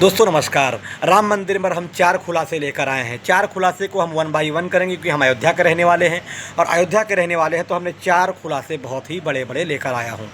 दोस्तों नमस्कार। राम मंदिर पर हम 4 खुलासे लेकर आए हैं। 4 खुलासे को हम 1 बाई 1 करेंगे क्योंकि हम अयोध्या के रहने वाले हैं और अयोध्या के रहने वाले हैं तो हमने 4 खुलासे बहुत ही बड़े बड़े लेकर आया हूं।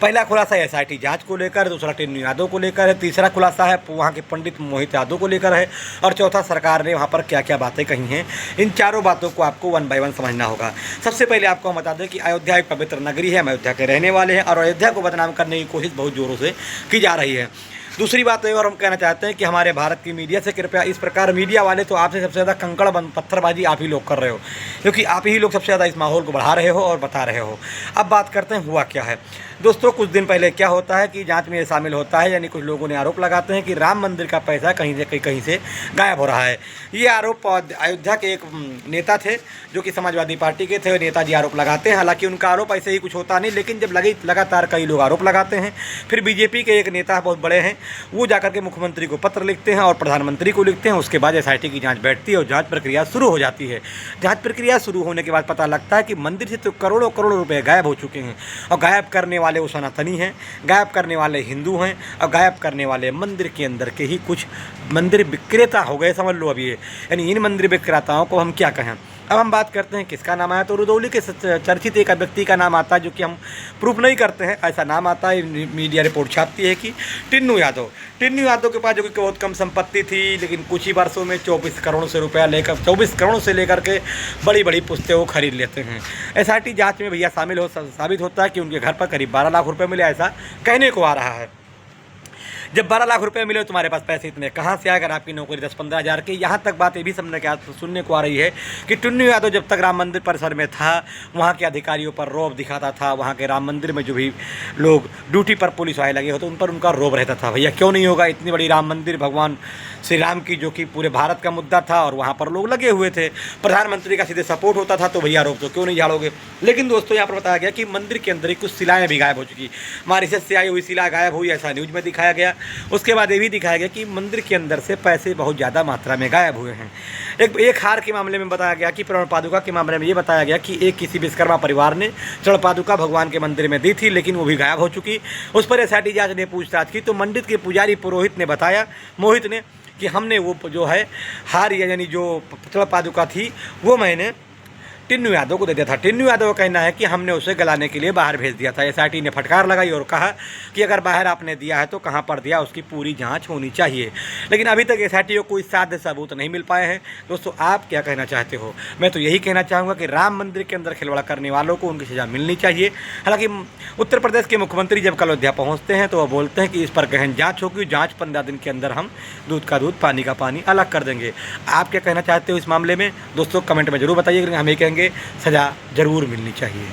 पहला खुलासा एसआईटी जांच को लेकर, दूसरा टिन्नू यादव को लेकर है, तीसरा खुलासा है वहाँ के पंडित मोहित यादव को लेकर है और चौथा सरकार ने वहाँ पर क्या क्या बातें कही हैं। इन चारों बातों को आपको 1 बाई 1 समझना होगा। सबसे पहले आपको हम बता दें कि अयोध्या एक पवित्र नगरी है, हम अयोध्या के रहने वाले हैं और अयोध्या को बदनाम करने की कोशिश बहुत ज़ोरों से की जा रही है। दूसरी बात है और हम कहना चाहते हैं कि हमारे भारत की मीडिया से कृपया इस प्रकार मीडिया वाले तो आपसे सबसे ज़्यादा कंकड़ पत्थरबाजी आप ही लोग कर रहे हो, क्योंकि आप ही लोग सबसे ज़्यादा इस माहौल को बढ़ा रहे हो और बता रहे हो। अब बात करते हैं हुआ क्या है। दोस्तों कुछ दिन पहले क्या होता है कि जांच में ये शामिल होता है, यानी कुछ लोगों ने आरोप लगाते हैं कि राम मंदिर का पैसा कहीं से गायब हो रहा है। ये आरोप अयोध्या के एक नेता थे जो कि समाजवादी पार्टी के थे, नेताजी आरोप लगाते हैं। हालांकि उनका आरोप ऐसे ही कुछ होता नहीं, लेकिन जब लगातार कई लोग आरोप लगाते हैं, फिर बीजेपी के एक नेता बहुत बड़े हैं, वो जाकर के मुख्यमंत्री को पत्र लिखते हैं और प्रधानमंत्री को लिखते हैं। उसके बाद एसआईटी की जांच बैठती है और जांच प्रक्रिया शुरू हो जाती है। जांच प्रक्रिया शुरू होने के बाद पता लगता है कि मंदिर से तो करोड़ों करोड़ों रुपए गायब हो चुके हैं और गायब करने वाले वो सनातनी हैं, गायब करने वाले हिंदू हैं और गायब करने वाले मंदिर के अंदर के ही कुछ मंदिर विक्रेता हो गए, समझ लो अभी ये। यानी इन मंदिर विक्रेताओं को हम क्या कहें। अब हम बात करते हैं किसका नाम आया, तो रुदौली के चर्चित एक व्यक्ति का नाम आता है, जो कि हम प्रूफ नहीं करते हैं, ऐसा नाम आता है। मीडिया रिपोर्ट छापती है कि टिन्नू यादव के पास जो कि बहुत कम संपत्ति थी, लेकिन कुछ ही वर्षों में 24 करोड़ से लेकर के बड़ी बड़ी पुस्तकें वो खरीद लेते हैं। एसआईटी जांच में भैया साबित होता है कि उनके घर पर करीब 12 लाख रुपये मिले, ऐसा कहने को आ रहा है। जब 12 लाख रुपए मिले तुम्हारे पास पैसे इतने कहाँ से आए, अगर आपकी नौकरी 10-15 हज़ार की। यहाँ तक बात ये भी सुनने को आ रही है कि टिन्नू यादव जब तक राम मंदिर परिसर में था, वहाँ के अधिकारियों पर रौब दिखाता था। वहाँ के राम मंदिर में जो भी लोग ड्यूटी पर पुलिस वाले लगे होते उन पर उनका रौब रहता था। भैया क्यों नहीं होगा, इतनी बड़ी राम मंदिर भगवान श्री राम की, जो कि पूरे भारत का मुद्दा था और वहाँ पर लोग लगे हुए थे, प्रधानमंत्री का सीधे सपोर्ट होता था, तो भैया रौब तो क्यों नहीं झाड़ोगे। लेकिन दोस्तों यहाँ पर बताया गया कि मंदिर के अंदर ही कुछ शिलाएँ भी गायब हो चुकी। मॉरिशस से आई हुई शिला गायब हुई, ऐसा न्यूज़ में दिखाया गया। उसके बाद ये भी दिखाया गया कि मंदिर के अंदर से पैसे बहुत ज़्यादा मात्रा में गायब हुए हैं। एक हार के मामले में बताया गया कि स्वर्ण पादुका के मामले में ये बताया गया कि एक किसी विश्वकर्मा परिवार ने स्वर्ण पादुका भगवान के मंदिर में दी थी, लेकिन वो भी गायब हो चुकी। उस पर एसआईटी जांच ने पूछताछ की तो मंदिर के पुजारी पुरोहित ने बताया, मोहित ने, कि हमने वो जो है हार यानी जो स्वर्ण पादुका थी वो मैंने टिन्नू यादव को दे दिया था। टिन्नू यादव का कहना है कि हमने उसे गलाने के लिए बाहर भेज दिया था। एसआईटी ने फटकार लगाई और कहा कि अगर बाहर आपने दिया है तो कहां पर दिया, उसकी पूरी जांच होनी चाहिए। लेकिन अभी तक एसआईटी को कोई साध्य सबूत नहीं मिल पाए हैं। दोस्तों आप क्या कहना चाहते हो? मैं तो यही कहना चाहूँगा कि राम मंदिर के अंदर खिलवाड़ करने वालों को उनकी सज़ा मिलनी चाहिए। हालांकि उत्तर प्रदेश के मुख्यमंत्री जब कल अयोध्या पहुँचते हैं तो वह बोलते हैं कि इस पर गहन जाँच होगी, जाँच 15 दिन के अंदर हम दूध का दूध पानी का पानी अलग कर देंगे। आप क्या कहना चाहते हो इस मामले में? दोस्तों कमेंट में जरूर बताइए। हम ये कहेंगे सज़ा ज़रूर मिलनी चाहिए।